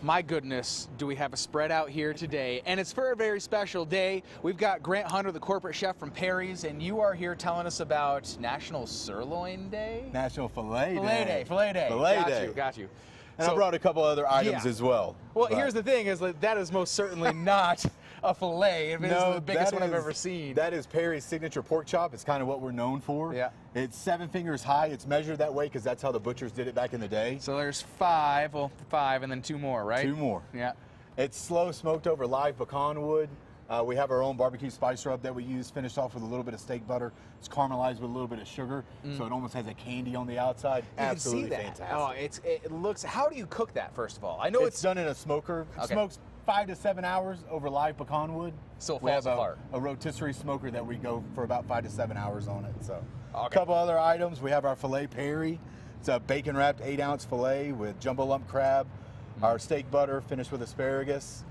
My goodness, do we have a spread out here today, and it's for a very special day. We've got Grant Hunter, the corporate chef from Perry's, and you are here telling us about National Sirloin Day? National Filet Day. Filet Day. Got you. And I brought a couple other items as well. Well, here's the thing, is that is most certainly not a filet. It is the biggest one I've ever seen. That is Perry's signature pork chop. It's kind of what we're known for. Yeah. It's 7 fingers high. It's measured that way because that's how the butchers did it back in the day. So there's five, and then 2 more, right? 2 more. Yeah. It's slow smoked over live pecan wood. We have our own barbecue spice rub that we use, finished off with a little bit of steak butter. It's caramelized with a little bit of sugar, so it almost has a candy on the outside. Absolutely fantastic. Oh, it looks. How do you cook that, first of all? I know it's done in a smoker. It smokes 5 to 7 hours over live pecan wood. So it falls apart. A rotisserie smoker that we go for about 5 to 7 hours on it. So a couple other items. We have our filet Perry. It's a bacon wrapped 8-ounce filet with jumbo lump crab. Our steak butter finished with asparagus.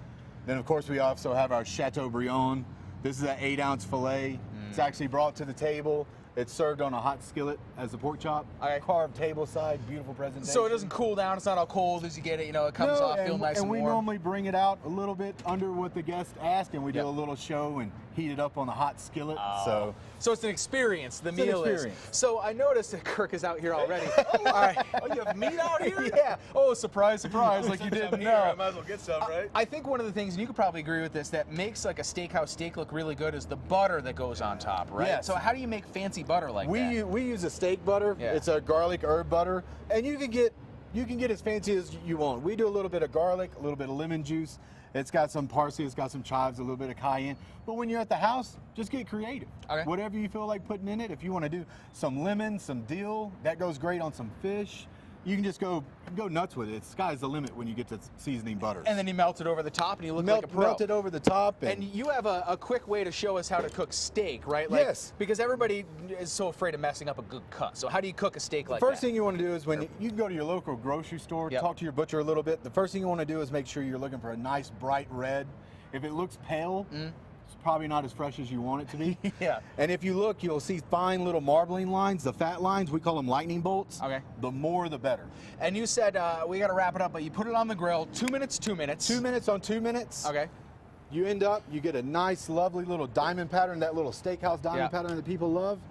Then, of course, we also have our Chateaubriand. This is an 8-ounce filet. It's actually brought to the table. It's served on a hot skillet as a pork chop. Carved table side, beautiful presentation. So it doesn't cool down. It's not all cold as you get it. You know, it comes off, feel nice and warm. And we normally bring it out a little bit under what the guests ask, and we do a little show and heat it up on the hot skillet. So it's an experience. The meal is. So I noticed that Kirk is out here already. All right. Oh, you have meat out here? Yeah. Oh, surprise, surprise! Like you didn't know. I might as well get some, right? I think one of the things, and you could probably agree with this, that makes like a steakhouse steak look really good is the butter that goes on top, right? Yes. So how do you make fancy butter like that? We use a steak butter. Yeah. It's a garlic herb butter, and you can get as fancy as you want. We do a little bit of garlic, a little bit of lemon juice. It's got some parsley, it's got some chives, a little bit of cayenne. But when you're at the house, just get creative. Whatever you feel like putting in it. If you want to do some lemon, some dill, that goes great on some fish. You can just go nuts with it. Sky's the limit when you get to seasoning butter. And then you melt it over the top, and you look like a pro. Melt it over the top. And you have a quick way to show us how to cook steak, right? Like, yes. Because everybody is so afraid of messing up a good cut. So how do you cook a steak like that? First thing you want to do is when you can go to your local grocery store, talk to your butcher a little bit. The first thing you want to do is make sure you're looking for a nice bright red. If it looks pale, it's probably not as fresh as you want it to be. And if you look, you'll see fine little marbling lines, the fat lines. We call them lightning bolts. The more, the better. And you said we got to wrap it up, but you put it on the grill. 2 minutes, 2 minutes. 2 minutes on 2 minutes. You get a nice, lovely little diamond pattern, that little steakhouse diamond pattern that people love.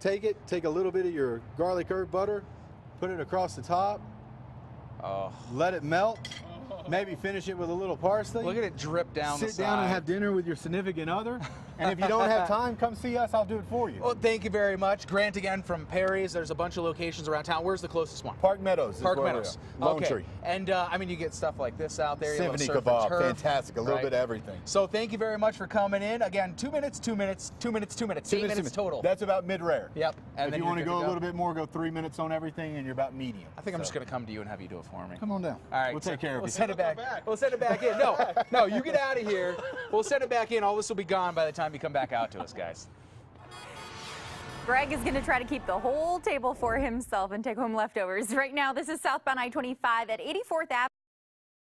Take a little bit of your garlic herb butter, put it across the top. Let it melt. Maybe finish it with a little parsley. Look at it drip down the side. Sit down and have dinner with your significant other. And if you don't have time, come see us. I'll do it for you. Well, thank you very much. Grant again from Perry's. There's a bunch of locations around town. Where's the closest one? Park Meadows. Park Meadows. Lone Tree. And I mean, you get stuff like this out there. Symphony kebab. Fantastic. A little bit of everything. So thank you very much for coming in. Again, 2 minutes, 2 minutes, 2 minutes, 2 minutes. 8 minutes total. That's about mid-rare. Yep. And if you want to go a little bit more, go 3 minutes on everything, and you're about medium. I think I'm just going to come to you and have you do it for me. Come on down. All right. We'll take care of you. We'll send it back. We'll send it back in. No, you get out of here. We'll send it back in. All this will be gone by the time you come back out to us, guys. Greg is going to try to keep the whole table for himself and take home leftovers. Right now, this is southbound I-25 at 84th Avenue.